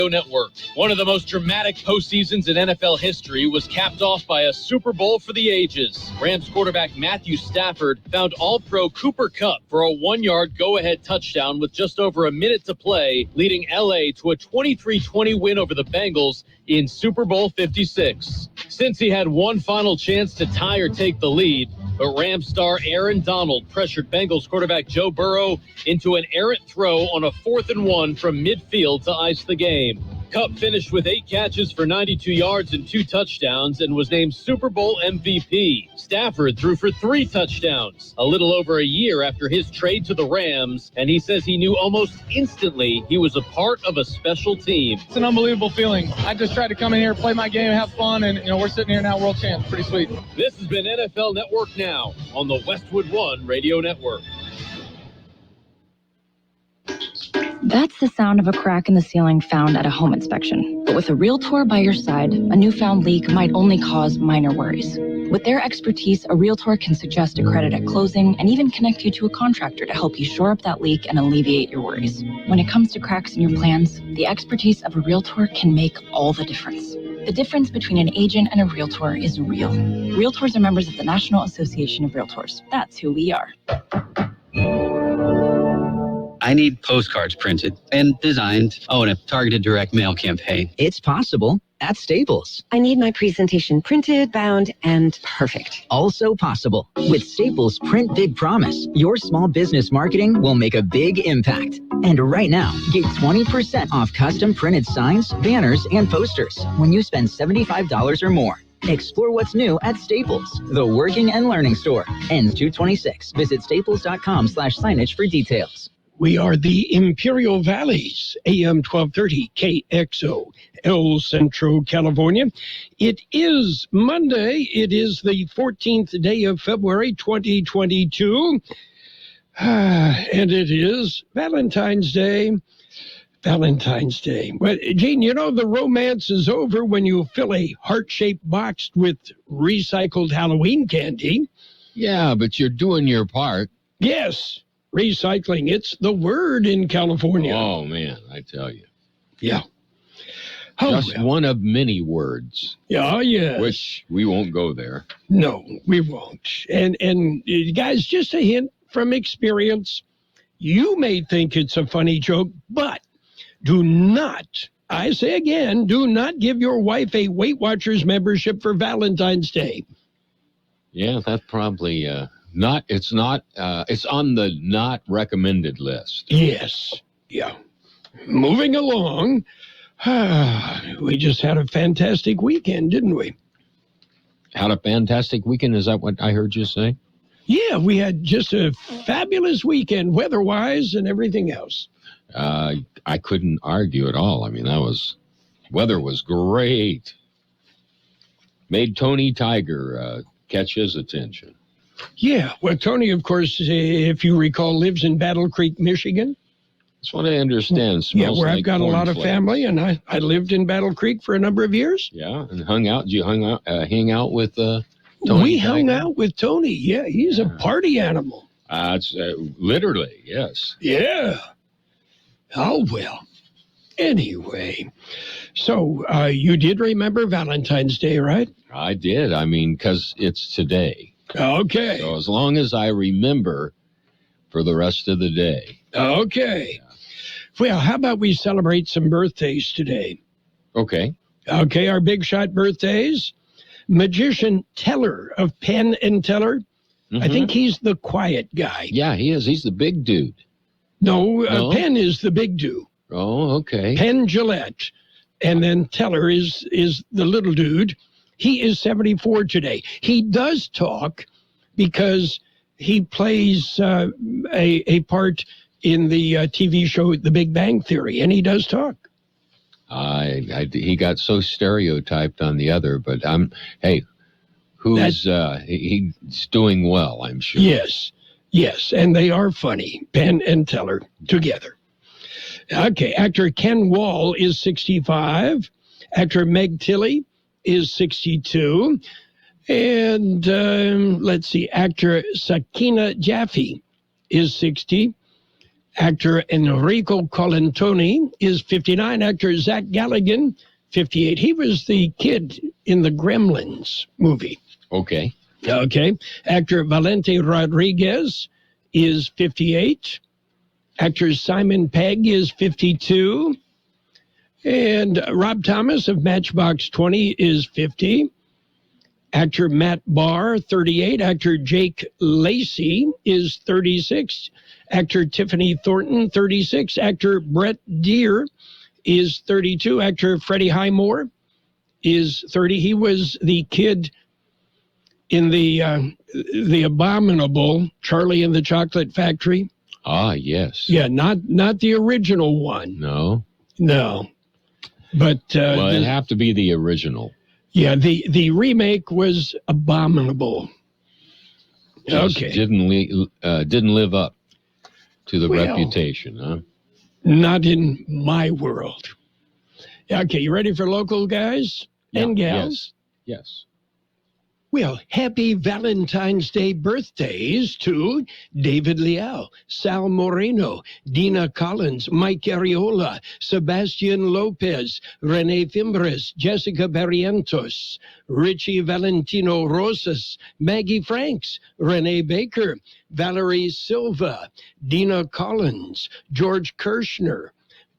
Network. One of the most dramatic postseasons in NFL history was capped off by a Super Bowl for the ages. Rams quarterback Matthew Stafford found All-Pro Cooper Kupp for a 1-yard go-ahead touchdown with just over a minute to play, leading LA to a 23-20 win over the Bengals in Super Bowl 56. Since he had one final chance to tie or take the lead, but Rams star Aaron Donald pressured Bengals quarterback Joe Burrow into an errant throw on a 4th and 1 from midfield to ice the game. Kupp finished with 8 catches for 92 yards and 2 touchdowns and was named Super Bowl MVP. Stafford threw for 3 touchdowns, a little over a year after his trade to the Rams, and he says he knew almost instantly he was a part of a special team. It's an unbelievable feeling. I just tried to come in here, play my game, have fun, and we're sitting here now world champs. Pretty sweet. This has been NFL Network Now on the Westwood One Radio Network. That's the sound of a crack in the ceiling found at a home inspection. But with a Realtor by your side, a newfound leak might only cause minor worries. With their expertise, a Realtor can suggest a credit at closing and even connect you to a contractor to help you shore up that leak and alleviate your worries. When it comes to cracks in your plans, the expertise of a Realtor can make all the difference. The difference between an agent and a Realtor is real. Realtors are members of the National Association of Realtors. That's who we are. I need postcards printed and designed. Oh, and a targeted direct mail campaign. It's possible at Staples. I need my presentation printed, bound, and perfect. Also possible. With Staples Print Big Promise, your small business marketing will make a big impact. And right now, get 20% off custom printed signs, banners, and posters when you spend $75 or more. Explore what's new at Staples, the working and learning store. Ends 2/26. Visit staples.com/signage for details. We are the Imperial Valleys, AM 1230, KXO, El Centro, California. It is Monday. It is the 14th day of February, 2022. And it is Valentine's Day. Valentine's Day. Well, Gene, you know the romance is over when you fill a heart-shaped box with recycled Halloween candy. Yeah, but you're doing your part. Yes. Recycling, it's the word in California. Oh, man, I tell you. Yeah. Just one of many words. Yeah, yeah. Which we won't go there. No, we won't. And guys, just a hint from experience. You may think it's a funny joke, but do not, I say again, do not give your wife a Weight Watchers membership for Valentine's Day. Yeah, that's probably... it's on the not recommended list. Yes. Yeah. Moving along. We just had a fantastic weekend, didn't we? Had a fantastic weekend? Is that what I heard you say? Yeah, we had just a fabulous weekend, weather-wise and everything else. I couldn't argue at all. I mean, weather was great. Made Tony Tiger catch his attention. Yeah, well, Tony, of course, if you recall, lives in Battle Creek, Michigan. That's what I understand. Yeah, where I've got a lot of family, and I lived in Battle Creek for a number of years. Yeah, and hung out. Did you hang out with Tony? We hung out with Tony. Yeah, he's a party animal. It's literally, yes. Yeah. Oh, well. Anyway, so you did remember Valentine's Day, right? I did. I mean, because it's today. Okay. So as long as I remember for the rest of the day. Okay. Well, how about we celebrate some birthdays today? Okay. Okay, our big shot birthdays. Magician Teller of Penn and Teller. Mm-hmm. I think he's the quiet guy. Yeah, he is. He's the big dude. No, Penn is the big dude. Oh, okay. Penn Gillette. And then Teller is the little dude. He is 74 today. He does talk because he plays a part in the TV show The Big Bang Theory, and he does talk. He got so stereotyped on the other, but he's doing well, I'm sure. Yes, and they are funny, Penn and Teller together. Okay, actor Ken Wall is 65. Actor Meg Tilly is 62. And let's see, actor Sakina Jaffe is 60. Actor Enrico Colantoni is 59. Actor Zach Galligan, 58. He was the kid in the Gremlins movie. Okay. Okay. Actor Valente Rodriguez is 58. Actor Simon Pegg is 52. And Rob Thomas of Matchbox 20 is 50. Actor Matt Barr, 38. Actor Jake Lacey is 36. Actor Tiffany Thornton, 36. Actor Brett Deere is 32. Actor Freddie Highmore is 30. He was the kid in the abominable Charlie and the Chocolate Factory. Ah, yes. Yeah, not the original one. No. But well, it'd have to be the original. Yeah, the remake was abominable. Okay. Didn't live up to the reputation, huh? Not in my world. Okay, you ready for local guys and gals? Yes. Well, happy Valentine's Day birthdays to David Leal, Sal Moreno, Dina Collins, Mike Ariola, Sebastian Lopez, Rene Fimbres, Jessica Barrientos, Richie Valentino Rosas, Maggie Franks, Rene Baker, Valerie Silva, Dina Collins, George Kirshner,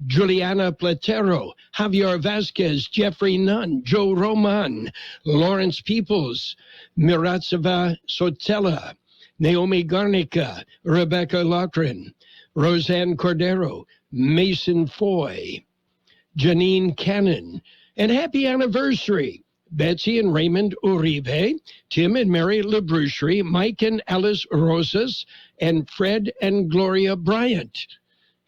Juliana Platero, Javier Vasquez, Jeffrey Nunn, Joe Roman, Lawrence Peoples, Miratseva Sotella, Naomi Garnica, Rebecca Lochran, Roseanne Cordero, Mason Foy, Janine Cannon, and happy anniversary, Betsy and Raymond Uribe, Tim and Mary LaBrucherie, Mike and Alice Rosas, and Fred and Gloria Bryant.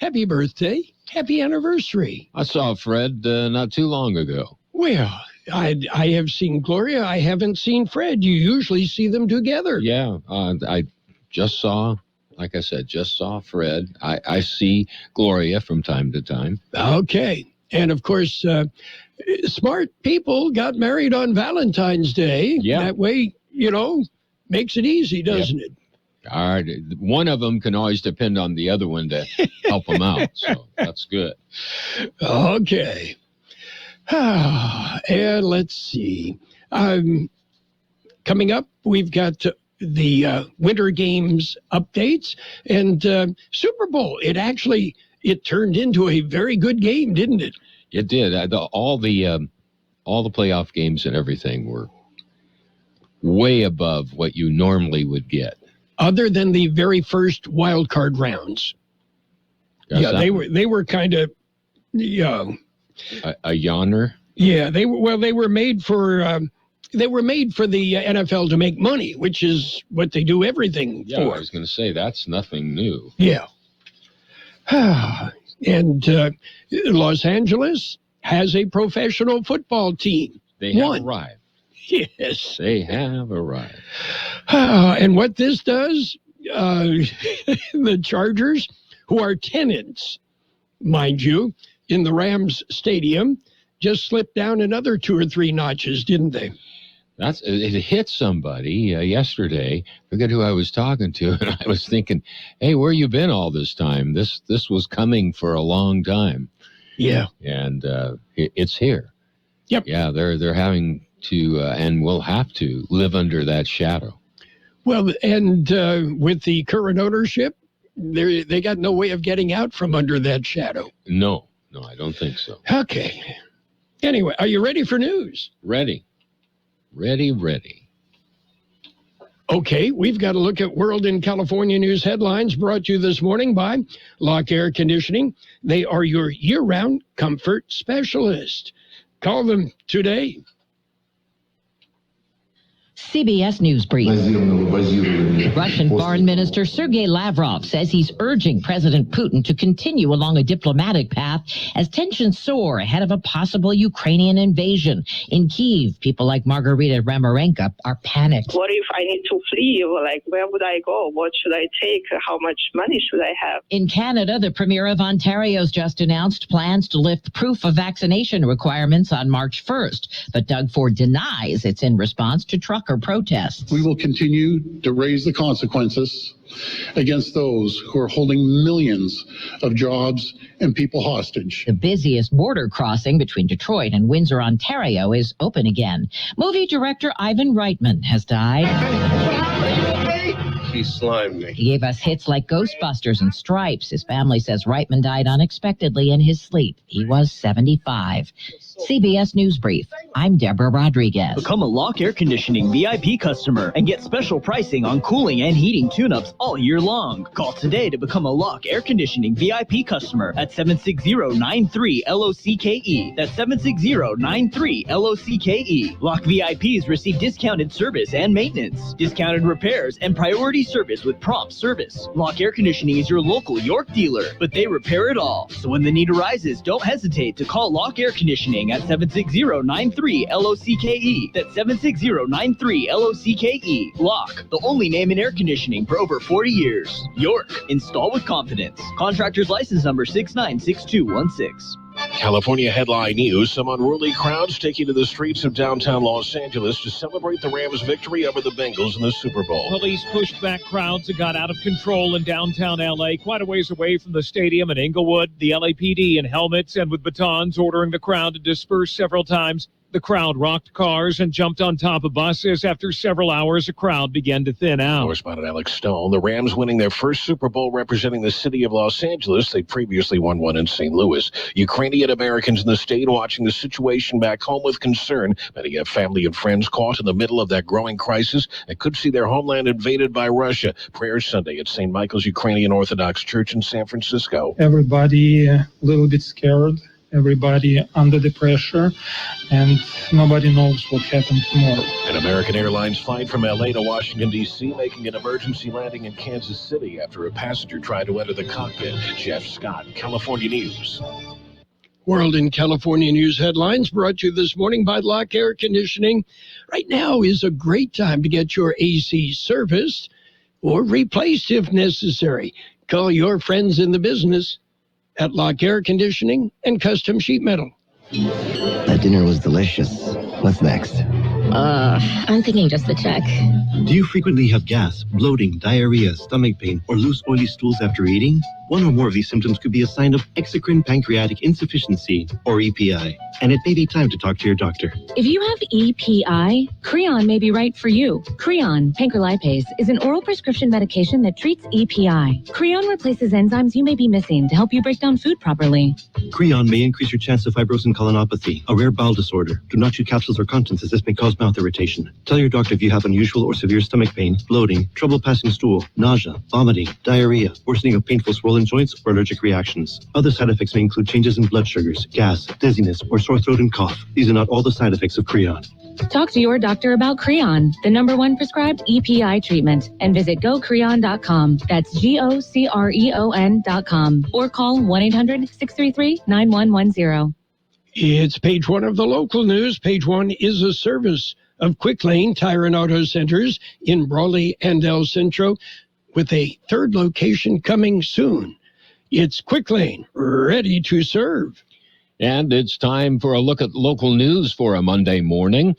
Happy birthday. Happy anniversary. I saw Fred not too long ago. Well, I have seen Gloria. I haven't seen Fred. You usually see them together. Yeah, I just saw, like I said, Fred. I see Gloria from time to time. Okay. And, of course, smart people got married on Valentine's Day. Yeah. That way, makes it easy, doesn't it? All right. One of them can always depend on the other one to help them out. So that's good. Okay. And let's see. Coming up, we've got the Winter Games updates and Super Bowl. It turned into a very good game, didn't it? It did. All the playoff games and everything were way above what you normally would get. Other than the very first wild card rounds. They were kind of a yawner. Yeah, they were made for the NFL to make money, which is what they do everything for. I was going to say that's nothing new. Yeah. And Los Angeles has a professional football team. They have arrived. Yes. They have arrived. And what this does, the Chargers, who are tenants, mind you, in the Rams stadium, just slipped down another 2 or 3 notches, didn't they? It hit somebody yesterday. I forget who I was talking to, and I was thinking, hey, where you been all this time? This was coming for a long time. Yeah. And it's here. Yep. Yeah, they're having to and will have to live under that shadow. Well, and with the current ownership, they got no way of getting out from under that shadow. No, I don't think so. Okay. Anyway, are you ready for news? Ready. Okay, we've got to look at World and California news headlines brought to you this morning by Lock Air Conditioning. They are your year-round comfort specialist. Call them today. CBS News Brief. Russian Foreign Minister Sergei Lavrov says he's urging President Putin to continue along a diplomatic path as tensions soar ahead of a possible Ukrainian invasion. In Kyiv, people like Margarita Ramarenko are panicked. What if I need to flee? Where would I go? What should I take? How much money should I have? In Canada, the Premier of Ontario's just announced plans to lift proof of vaccination requirements on March 1st. But Doug Ford denies it's in response to truckers worker protests. We will continue to raise the consequences against those who are holding millions of jobs and people hostage. The busiest border crossing between Detroit and Windsor, Ontario is open again. Movie director Ivan Reitman has died. He slimed me. He gave us hits like Ghostbusters and Stripes. His family says Reitman died unexpectedly in his sleep. He was 75. CBS News Brief. I'm Deborah Rodriguez. Become a Lock Air Conditioning VIP customer and get special pricing on cooling and heating tune-ups all year long. Call today to become a Lock Air Conditioning VIP customer at 760-93-LOCKE. That's 760-93-LOCKE. Lock VIPs receive discounted service and maintenance, discounted repairs, and priority service with prompt service. Lock Air Conditioning is your local York dealer, but they repair it all. So when the need arises, don't hesitate to call Lock Air Conditioning at 760-93-LOCKE. That's 760-93-LOCKE. Lock, the only name in air conditioning for over 40 years. York, install with confidence. Contractor's license number 696216. California headline news. Some unruly crowds taking to the streets of downtown Los Angeles to celebrate the Rams' victory over the Bengals in the Super Bowl. Police pushed back crowds that got out of control in downtown L.A., quite a ways away from the stadium in Inglewood. The LAPD in helmets and with batons ordering the crowd to disperse several times. The crowd rocked cars and jumped on top of buses. After several hours, the crowd began to thin out. Correspondent Alex Stone. The Rams winning their first Super Bowl representing the city of Los Angeles. They previously won one in St. Louis. Ukrainian Americans in the state watching the situation back home with concern. Many have family and friends caught in the middle of that growing crisis and could see their homeland invaded by Russia. Prayer Sunday at St. Michael's Ukrainian Orthodox Church in San Francisco. Everybody a little bit scared. Everybody under the pressure, and nobody knows what happened tomorrow. An American Airlines flight from L.A. to Washington, D.C., making an emergency landing in Kansas City after a passenger tried to enter the cockpit. Jeff Scott, California News. World in California News headlines brought to you this morning by Lock Air Conditioning. Right now is a great time to get your AC serviced or replaced if necessary. Call your friends in the business at Lock Air Conditioning and Custom Sheet Metal. That dinner was delicious. What's next? I'm thinking just the check. Do you frequently have gas, bloating, diarrhea, stomach pain, or loose oily stools after eating? One or more of these symptoms could be a sign of exocrine pancreatic insufficiency, or EPI, and it may be time to talk to your doctor. If you have EPI, Creon may be right for you. Creon, pancrelipase, is an oral prescription medication that treats EPI. Creon replaces enzymes you may be missing to help you break down food properly. Creon may increase your chance of fibrosis colonopathy, a rare bowel disorder. Do not chew capsules or contents as this may cause mouth irritation. Tell your doctor if you have unusual or severe stomach pain, bloating, trouble passing stool, nausea, vomiting, diarrhea, worsening of painful swollen joints, or allergic reactions. Other side effects may include changes in blood sugars, gas, dizziness, or sore throat and cough. These are not all the side effects of Creon. Talk to your doctor about Creon, the #1 prescribed EPI treatment, and visit gocreon.com. That's GOCREON.com. Or call 1-800-633-9110. It's page one of the local news. Page one is a service of Quick Lane Tire and Auto Centers in Brawley and El Centro, with a third location coming soon. It's Quick Lane, ready to serve. And it's time for a look at local news for a Monday morning.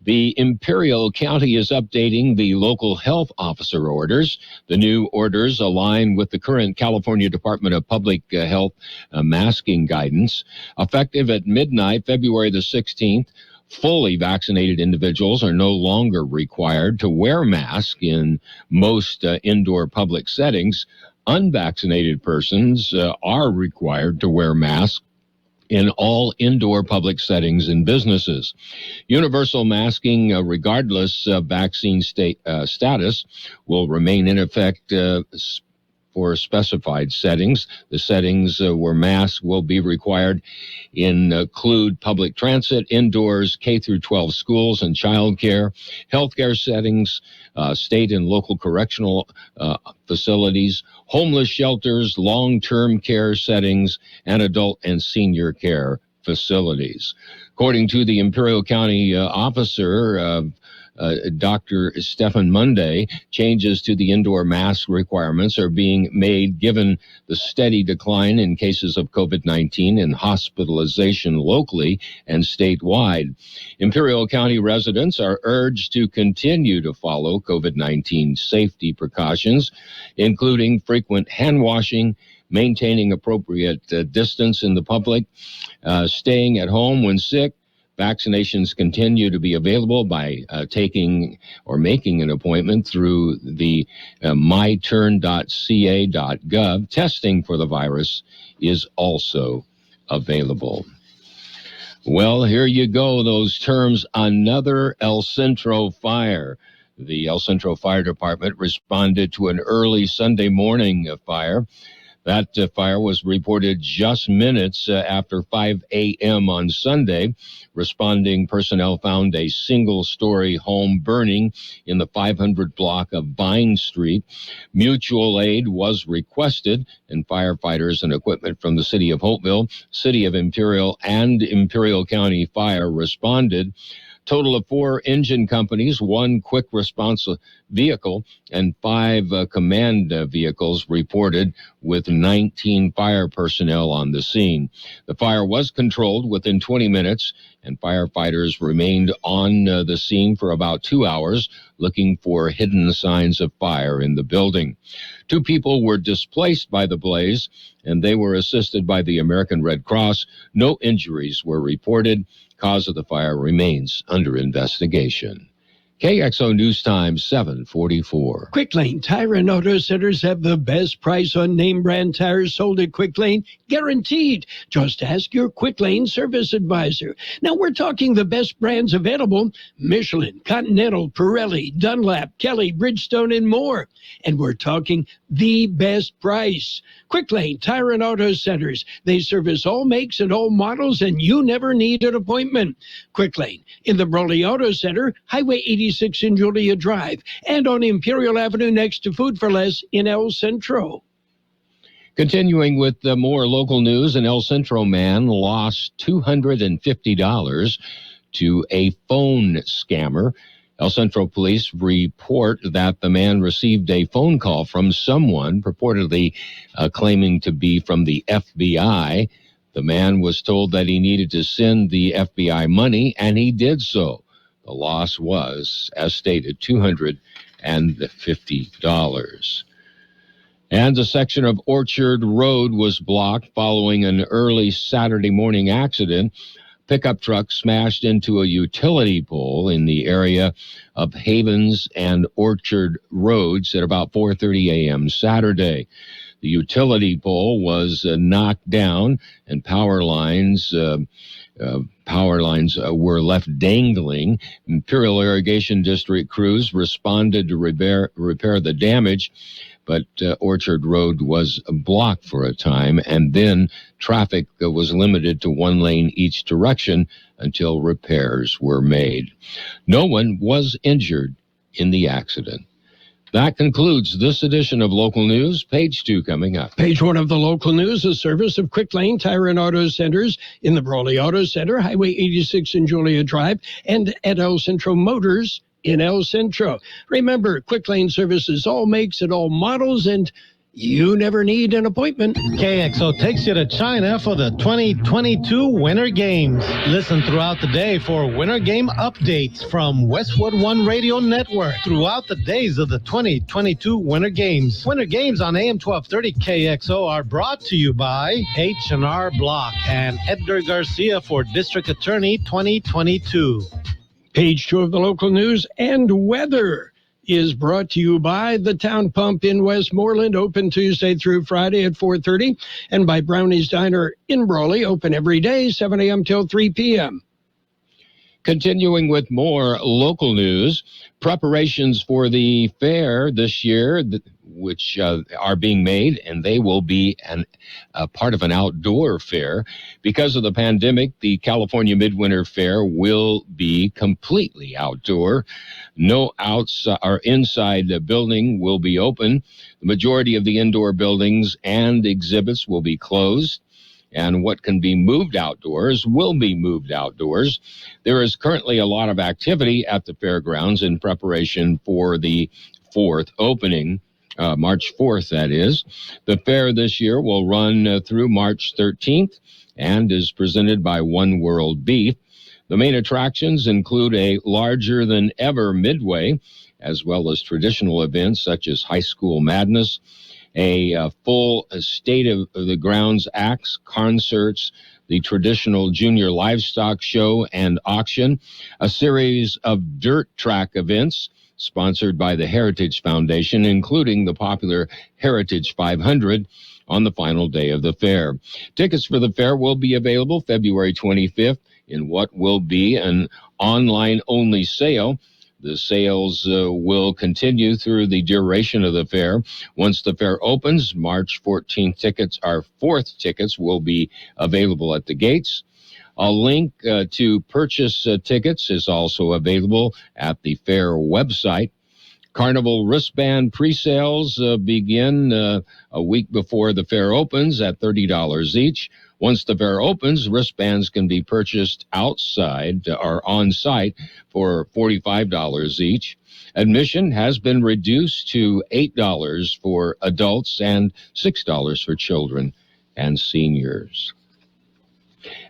The Imperial County is updating the local health officer orders. The new orders align with the current California Department of Public Health masking guidance. Effective at midnight, February the 16th, fully vaccinated individuals are no longer required to wear masks in most indoor public settings. Unvaccinated persons are required to wear masks in all indoor public settings and businesses. Universal masking, regardless of vaccine status, will remain in effect for specified settings. The settings where masks will be required include public transit, indoors, K through 12 schools and childcare, healthcare settings, state and local correctional facilities, homeless shelters, long-term care settings, and adult and senior care facilities. According to the Imperial County officer, Dr. Stefan Monday, changes to the indoor mask requirements are being made given the steady decline in cases of COVID-19 and hospitalization locally and statewide. Imperial County residents are urged to continue to follow COVID-19 safety precautions, including frequent hand washing, maintaining appropriate distance in the public, staying at home when sick. Vaccinations continue to be available by taking or making an appointment through the myturn.ca.gov. Testing for the virus is also available. Well, here you go, those terms. Another El Centro fire. The El Centro Fire Department responded to an early Sunday morning fire. That fire was reported just minutes after 5 a.m. on Sunday. Responding personnel found a single-story home burning in the 500 block of Vine Street. Mutual aid was requested, and firefighters and equipment from the City of Hopeville, City of Imperial, and Imperial County Fire responded. Total of 4 engine companies, 1 quick response vehicle, and 5 command vehicles reported, with 19 fire personnel on the scene. The fire was controlled within 20 minutes, and firefighters remained on the scene for about 2 hours, looking for hidden signs of fire in the building. 2 people were displaced by the blaze, and they were assisted by the American Red Cross. No injuries were reported. Cause of the fire remains under investigation. KXO News Time, 7:44. Quick Lane Tire and Auto Centers have the best price on name brand tires sold at Quick Lane, guaranteed. Just ask your Quick Lane service advisor. Now we're talking the best brands available: Michelin, Continental, Pirelli, Dunlap, Kelly, Bridgestone, and more. And we're talking the best price. Quick Lane Tire and Auto Centers. They service all makes and all models, and you never need an appointment. Quick Lane in the Brawley Auto Center, Highway 86 in Julia Drive, and on Imperial Avenue next to Food for Less in El Centro. Continuing with more local news, an El Centro man lost $250 to a phone scammer. El Centro police report that the man received a phone call from someone purportedly claiming to be from the FBI. The man was told that he needed to send the FBI money, and he did so. The loss was, as stated, $250. And a section of Orchard Road was blocked following an early Saturday morning accident. Pickup truck smashed into a utility pole in the area of Havens and Orchard Roads at about 4:30 a.m. Saturday. The utility pole was knocked down, and power lines were left dangling. Imperial Irrigation District crews responded to repair the damage, but Orchard Road was blocked for a time, and then traffic was limited to 1 lane each direction until repairs were made. No one was injured in the accident. That concludes this edition of Local News. Page 2 coming up. Page 1 of the local news, a service of Quick Lane Tire and Auto Centers in the Brawley Auto Center, Highway 86 in Julia Drive, and at El Centro Motors in El Centro. Remember, Quick Lane services all makes and all models, and you never need an appointment. KXO takes you to China for the 2022 Winter Games. Listen throughout the day for Winter Game updates from Westwood One Radio Network throughout the days of the 2022 Winter Games. Winter Games on AM 1230 KXO are brought to you by H&R Block and Edgar Garcia for District Attorney 2022. Page 2 of the local news and weather is brought to you by the Town Pump in Westmoreland, open Tuesday through Friday at 4:30, and by Brownie's Diner in Brawley, open every day, 7 a.m. till 3 p.m. Continuing with more local news, preparations for the fair this year, which are being made, and they will be a part of an outdoor fair. Because of the pandemic, the California Midwinter Fair will be completely outdoor. No outside or inside the building will be open. The majority of the indoor buildings and exhibits will be closed. and what can be moved outdoors will be moved outdoors. There is currently a lot of activity at the fairgrounds in preparation for the 4th opening, March 4th, that is. The fair this year will run through March 13th and is presented by One World Beef. The main attractions include a larger-than-ever midway, as well as traditional events such as High School Madness, a full state-of-the-grounds acts, concerts, the traditional junior livestock show and auction, a series of dirt track events sponsored by the Heritage Foundation, including the popular Heritage 500 on the final day of the fair. Tickets for the fair will be available February 25th in what will be an online-only sale. The sales will continue through the duration of the fair. Once the fair opens, March 14th tickets, our 4th tickets, will be available at the gates. A link to purchase tickets is also available at the fair website. Carnival wristband pre-sales begin a week before the fair opens at $30 each. Once the fair opens, wristbands can be purchased outside or on-site for $45 each. Admission has been reduced to $8 for adults and $6 for children and seniors.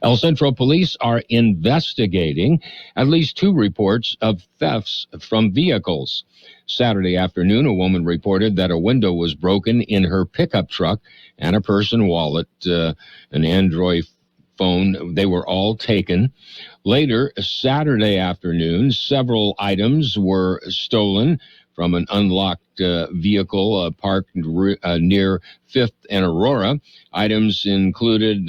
El Centro Police are investigating at least 2 reports of thefts from vehicles. Saturday afternoon, a woman reported that a window was broken in her pickup truck and a purse and wallet, an Android phone. They were all taken. Later, Saturday afternoon, several items were stolen from an unlocked vehicle parked near 5th and Aurora. Items included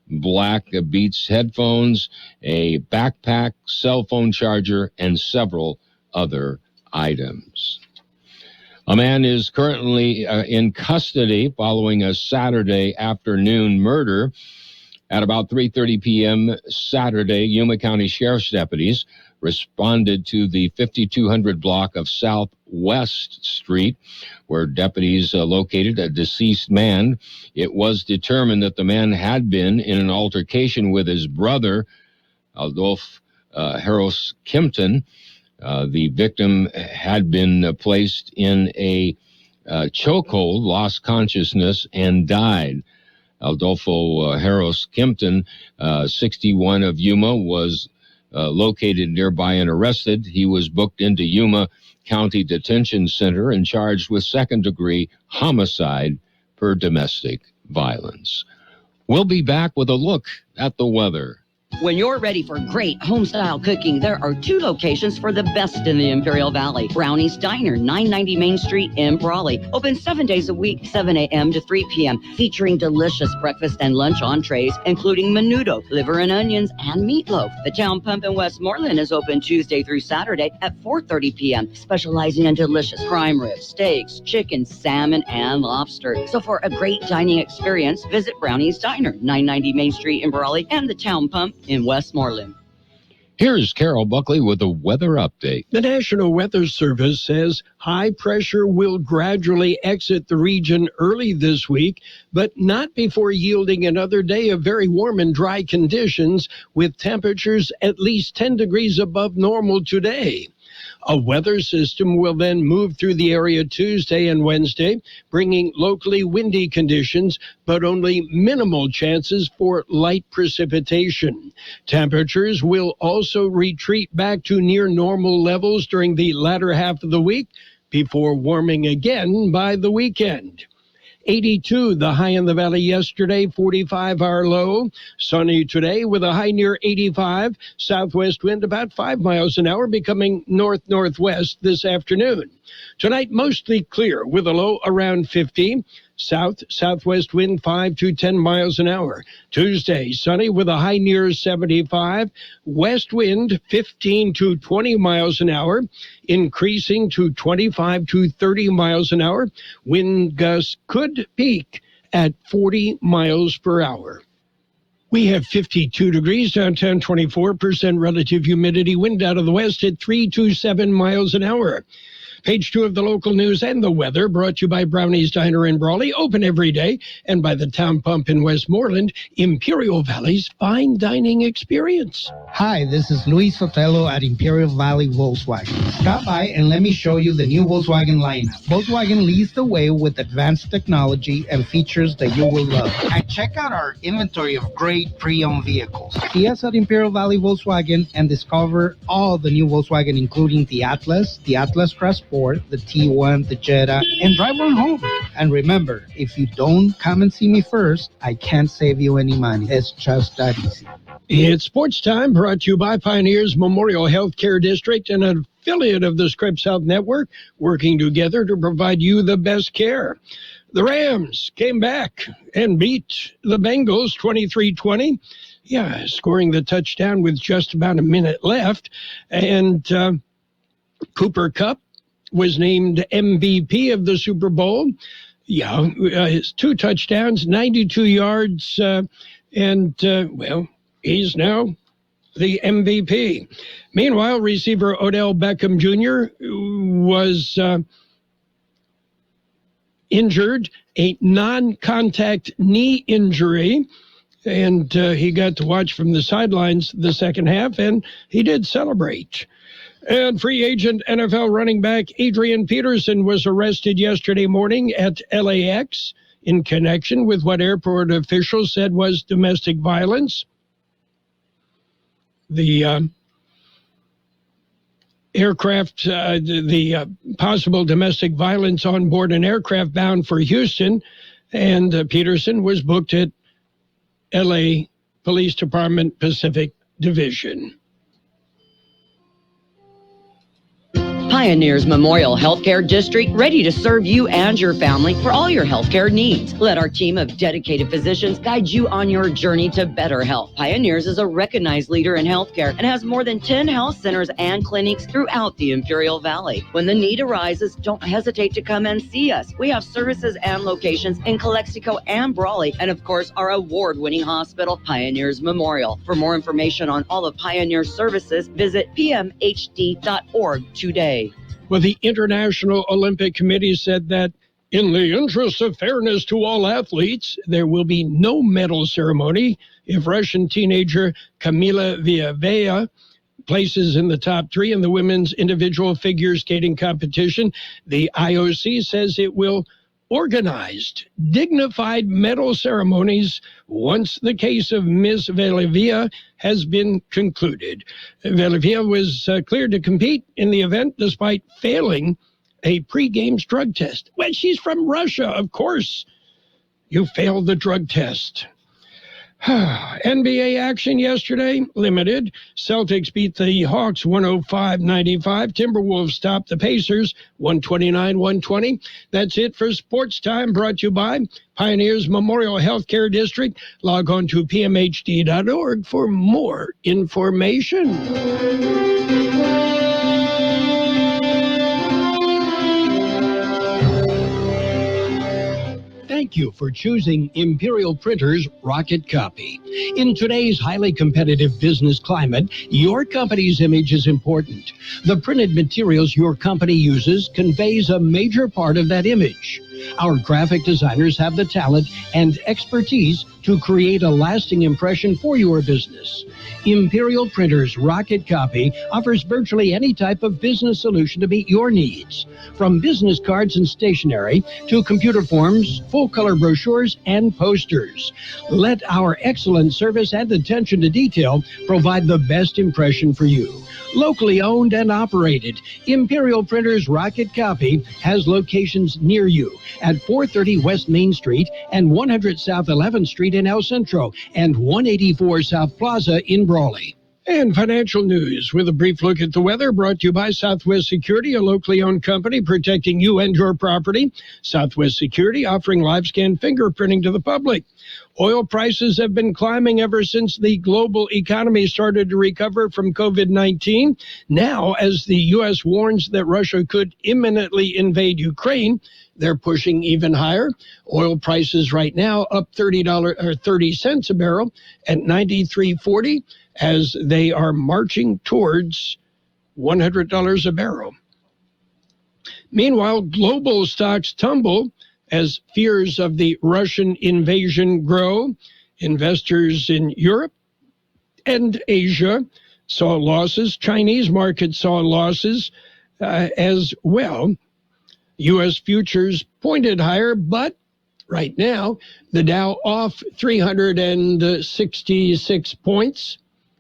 black Beats headphones, a backpack, cell phone charger, and several other items. A man is currently in custody following a Saturday afternoon murder. At about 3:30 p.m. Saturday, Yuma County Sheriff's deputies responded to the 5200 block of Southwest Street, where deputies located a deceased man. It was determined that the man had been in an altercation with his brother, Adolph Harris Kempton. The victim had been placed in a chokehold, lost consciousness, and died. Adolfo Harris Kempton, 61 of Yuma, was located nearby and arrested. He was booked into Yuma County Detention Center and charged with second-degree homicide per domestic violence. We'll be back with a look at the weather. When you're ready for great home-style cooking, there are 2 locations for the best in the Imperial Valley. Brownie's Diner, 990 Main Street in Brawley. Open 7 days a week, 7 a.m. to 3 p.m., featuring delicious breakfast and lunch entrees, including menudo, liver and onions, and meatloaf. The Town Pump in Westmoreland is open Tuesday through Saturday at 4:30 p.m., specializing in delicious prime ribs, steaks, chicken, salmon, and lobster. So for a great dining experience, visit Brownie's Diner, 990 Main Street in Brawley, and the Town Pump in Westmoreland. Here's Carroll Buckley with a weather update. The National Weather Service says high pressure will gradually exit the region early this week, but not before yielding another day of very warm and dry conditions, with temperatures at least 10 degrees above normal today. A weather system will then move through the area Tuesday and Wednesday, bringing locally windy conditions, but only minimal chances for light precipitation. Temperatures will also retreat back to near normal levels during the latter half of the week, before warming again by the weekend. 82, the high in the valley yesterday, 45 our low. Sunny today with a high near 85. Southwest wind about 5 miles an hour, becoming north-northwest this afternoon. Tonight, mostly clear with a low around 50. South-southwest wind 5 to 10 miles an hour. Tuesday, sunny with a high near 75. West wind 15 to 20 miles an hour, increasing to 25 to 30 miles an hour. Wind gusts could peak at 40 miles per hour. We have 52 degrees downtown, 24% relative humidity, wind out of the west at 3 to 7 miles an hour. Page 2 of the local news and the weather brought to you by Brownie's Diner in Brawley, open every day, and by the Town Pump in Westmoreland, Imperial Valley's fine dining experience. Hi, this is Luis Sotelo at Imperial Valley Volkswagen. Stop by and let me show you the new Volkswagen lineup. Volkswagen leads the way with advanced technology and features that you will love. And check out our inventory of great pre-owned vehicles. See us at Imperial Valley Volkswagen and discover all the new Volkswagen, including the Atlas Cross Sport, the T1, the Jetta, and drive one home. And remember, if you don't come and see me first, I can't save you any money. It's just that easy. It's Sports Time, brought to you by Pioneers Memorial Healthcare District, an affiliate of the Scripps Health Network, working together to provide you the best care. The Rams came back and beat the Bengals 23-20. Yeah, scoring the touchdown with just about a minute left. And Cooper Kupp was named MVP of the Super Bowl. Yeah, his 2 touchdowns, 92 yards, well, he's now the MVP. Meanwhile, receiver Odell Beckham Jr. was injured, a non-contact knee injury, and he got to watch from the sidelines the second half, and he did celebrate. And free agent NFL running back Adrian Peterson was arrested yesterday morning at LAX in connection with what airport officials said was domestic violence. The aircraft, the possible domestic violence on board an aircraft bound for Houston, and Peterson was booked at LA Police Department Pacific Division. Pioneers Memorial Healthcare District, ready to serve you and your family for all your healthcare needs. Let our team of dedicated physicians guide you on your journey to better health. Pioneers is a recognized leader in healthcare and has more than 10 health centers and clinics throughout the Imperial Valley. When the need arises, don't hesitate to come and see us. We have services and locations in Calexico and Brawley, and of course, our award-winning hospital, Pioneers Memorial. For more information on all of Pioneers services, visit pmhd.org today. Well, the International Olympic Committee said that in the interest of fairness to all athletes, there will be no medal ceremony if Russian teenager Kamila Valieva places in the top 3 in the women's individual figure skating competition. The IOC says it will organize dignified medal ceremonies once the case of Ms. Valieva has been concluded. Valieva was cleared to compete in the event despite failing a pre-games drug test. Well, she's from Russia, of course. You failed the drug test. NBA action yesterday, limited. Celtics beat the Hawks 105-95. Timberwolves stopped the Pacers 129-120. That's it for Sports Time, brought to you by Pioneers Memorial Healthcare District. Log on to pmhd.org for more information. Thank you for choosing Imperial Printers Rocket Copy. In today's highly competitive business climate, your company's image is important. The printed materials your company uses conveys a major part of that image. Our graphic designers have the talent and expertise to create a lasting impression for your business. Imperial Printers Rocket Copy offers virtually any type of business solution to meet your needs, from business cards and stationery to computer forms, full-color brochures, and posters. Let our excellent service and attention to detail provide the best impression for you. Locally owned and operated, Imperial Printers Rocket Copy has locations near you at 430 West Main Street and 100 South 11th Street in El Centro and 184 South Plaza in Brawley. And financial news with a brief look at the weather, brought to you by Southwest Security, a locally owned company protecting you and your property. Southwest Security offering live scan fingerprinting to the public. Oil prices have been climbing ever since the global economy started to recover from COVID-19. Now, as the U.S. warns that Russia could imminently invade Ukraine, they're pushing even higher. Oil prices right now up $30 cents a barrel at $93.40 as they are marching towards $100 a barrel. Meanwhile, global stocks tumble as fears of the Russian invasion grow. Investors in Europe and Asia saw losses. Chinese markets saw losses as well. U.S. futures pointed higher, but right now, the Dow off 366 points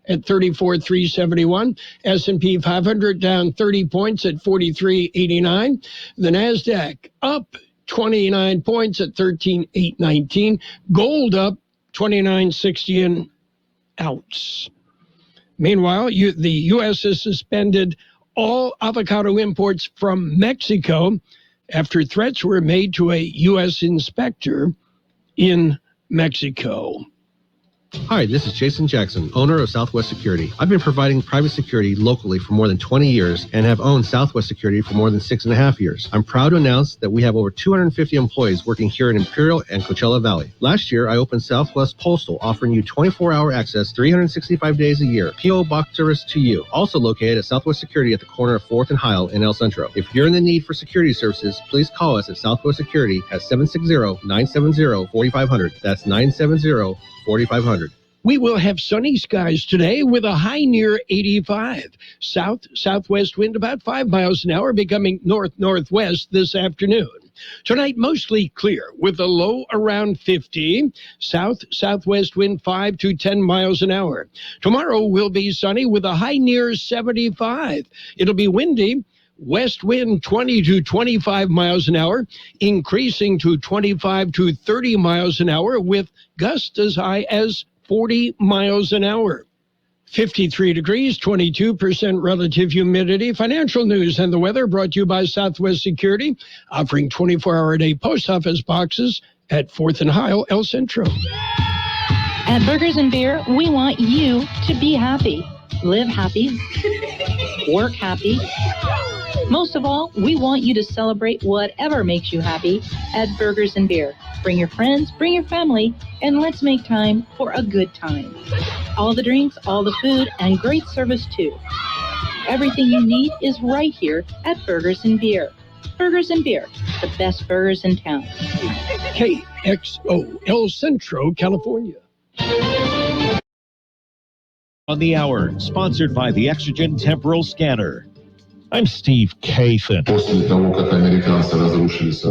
at 34,371. S&P 500 down 30 points at 43,89. The NASDAQ up 29 points at 13,819. Gold up 29.60 an ounce. Meanwhile, the U.S. has suspended all avocado imports from Mexico after threats were made to a U.S. inspector in Mexico. Hi, this is Jason Jackson, owner of Southwest Security. I've been providing private security locally for more than 20 years and have owned Southwest Security for more than 6.5 years. I'm proud to announce that we have over 250 employees working here in Imperial and Coachella Valley. Last year, I opened Southwest Postal, offering you 24-hour access 365 days a year. P.O. Box service to you. Also located at Southwest Security at the corner of 4th and Heil in El Centro. If you're in the need for security services, please call us at Southwest Security at 760-970-4500. That's 970-4500. We will have sunny skies today with a high near 85. Southwest wind about 5 miles an hour, becoming north-northwest this afternoon. Tonight, mostly clear with a low around 50. Southwest wind 5 to 10 miles an hour. Tomorrow will be sunny with a high near 75. It'll be windy. West wind 20 to 25 miles an hour, increasing to 25 to 30 miles an hour with gusts as high as 40 miles an hour. 53 degrees, 22% relative humidity. Financial news and the weather brought to you by Southwest Security, offering 24-hour-a-day post office boxes at 4th and Heil, El Centro. At Burgers and Beer, we want you to be happy, live happy, work happy. Most of all, we want you to celebrate whatever makes you happy at Burgers and Beer. Bring your friends, bring your family, and let's make time for a good time. All the drinks, all the food, and great service too. Everything you need is right here at Burgers and Beer. Burgers and Beer, the best burgers in town. KXO, El Centro, California. On the hour, sponsored by the Exogen Temporal Scanner. I'm Steve Kathan.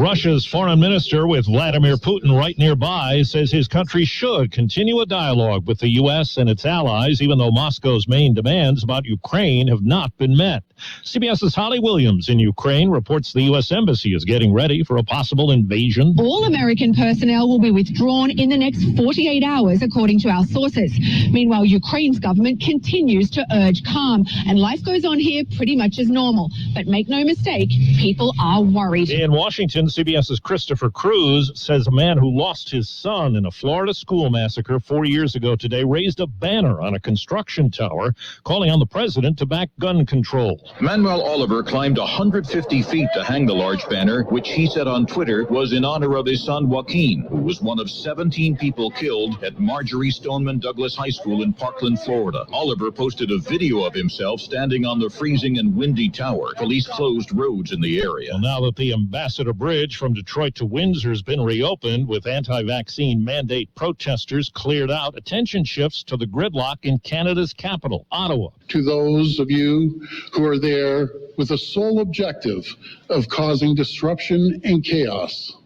Russia's foreign minister, with Vladimir Putin right nearby, says his country should continue a dialogue with the U.S. and its allies, even though Moscow's main demands about Ukraine have not been met. CBS's Holly Williams in Ukraine reports the U.S. Embassy is getting ready for a possible invasion. All American personnel will be withdrawn in the next 48 hours, according to our sources. Meanwhile, Ukraine's government continues to urge calm, and life goes on here pretty much as normal. But make no mistake, people are worried. In Washington, CBS's Christopher Cruz says a man who lost his son in a Florida school massacre 4 years ago today raised a banner on a construction tower calling on the president to back gun control. Manuel Oliver climbed 150 feet to hang the large banner, which he said on Twitter was in honor of his son Joaquin, who was one of 17 people killed at Marjorie Stoneman Douglas High School in Parkland, Florida. Oliver posted a video of himself standing on the freezing and windy tower. Police closed roads in the area. Well, now that the Ambassador Bridge from Detroit to Windsor has been reopened with anti-vaccine mandate protesters cleared out, attention shifts to the gridlock in Canada's capital, Ottawa. To those of you who are there with the sole objective of causing disruption and chaos,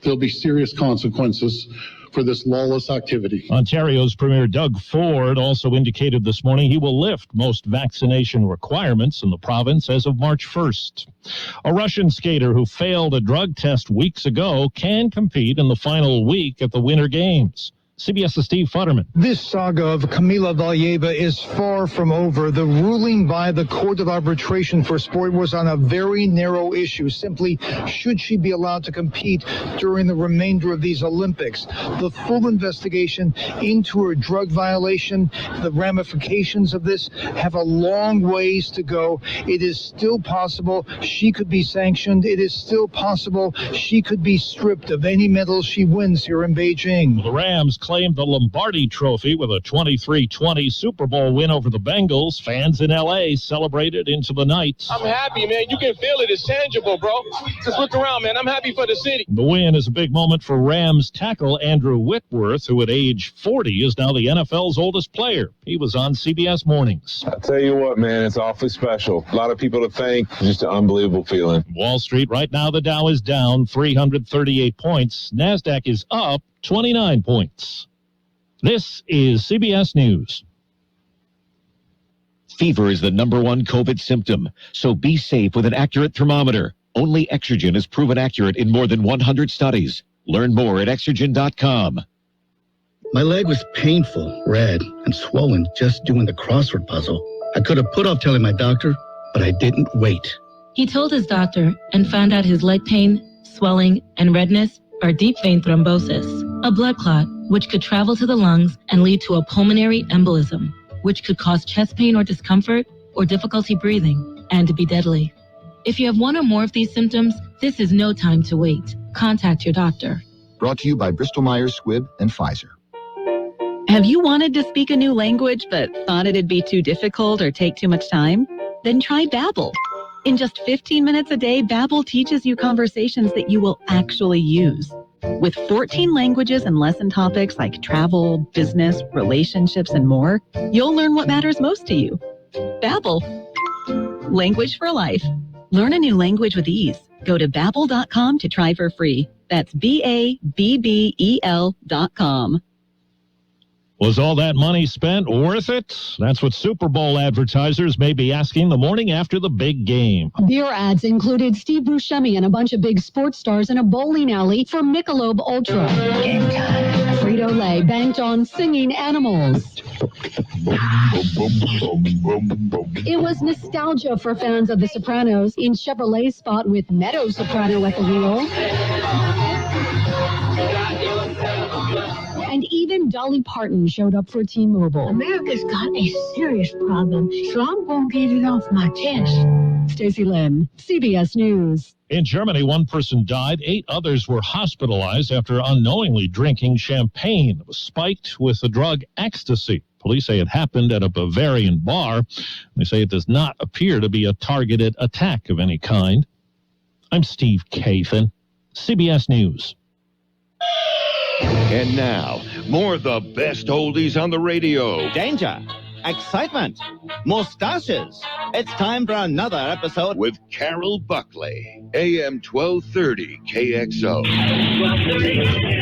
there'll be serious consequences for this lawless activity. Ontario's Premier Doug Ford also indicated this morning he will lift most vaccination requirements in the province as of March 1st. A Russian skater who failed a drug test weeks ago can compete in the final week at the Winter Games. CBS's Steve Futterman. This saga of Kamila Valieva is far from over. The ruling by the Court of Arbitration for Sport was on a very narrow issue. Simply, should she be allowed to compete during the remainder of these Olympics? The full investigation into her drug violation, the ramifications of this have a long ways to go. It is still possible she could be sanctioned. It is still possible she could be stripped of any medals she wins here in Beijing. The Rams claimed the Lombardi Trophy with a 23-20 Super Bowl win over the Bengals. Fans in L.A. celebrated into the night. I'm happy, man. You can feel it. It's tangible, bro. Just look around, man. I'm happy for the city. The win is a big moment for Rams tackle Andrew Whitworth, who at age 40 is now the NFL's oldest player. He was on CBS Mornings. I tell you what, man, it's awfully special. A lot of people to thank. Just an unbelievable feeling. Wall Street, right now the Dow is down 338 points. NASDAQ is up 29 points. This is CBS News. Fever is the #1 COVID symptom, so be safe with an accurate thermometer. Only Exergen is proven accurate in more than 100 studies. Learn more at Exergen.com. My leg was painful, red, and swollen just doing the crossword puzzle. I could have put off telling my doctor, but I didn't wait. He told his doctor and found out his leg pain, swelling, and redness are deep vein thrombosis, a blood clot which could travel to the lungs and lead to a pulmonary embolism, which could cause chest pain or discomfort or difficulty breathing and be deadly. If you have one or more of these symptoms, this is no time to wait. Contact your doctor. Brought to you by Bristol-Myers Squibb and Pfizer. Have you wanted to speak a new language but thought it'd be too difficult or take too much time? Then try Babbel. In just 15 minutes a day, Babbel teaches you conversations that you will actually use. With 14 languages and lesson topics like travel, business, relationships, and more, you'll learn what matters most to you. Babbel. Language for life. Learn a new language with ease. Go to Babbel.com to try for free. That's BABBEL.com. Was all that money spent worth it? That's what Super Bowl advertisers may be asking the morning after the big game. Beer ads included Steve Buscemi and a bunch of big sports stars in a bowling alley for Michelob Ultra. Game time. Frito-Lay banked on singing animals. It was nostalgia for fans of The Sopranos in Chevrolet's spot with Meadow Soprano at the wheel. And even Dolly Parton showed up for T-Mobile. America's got a serious problem, so I'm going to get it off my chest. Stacey Lynn, CBS News. In Germany, one person died. 8 others were hospitalized after unknowingly drinking champagne. It was spiked with the drug ecstasy. Police say it happened at a Bavarian bar. They say it does not appear to be a targeted attack of any kind. I'm Steve Kathan, CBS News. And now, more of the best oldies on the radio. Danger, excitement, mustaches. It's time for another episode with Carroll Buckley, AM 1230 KXO. 1230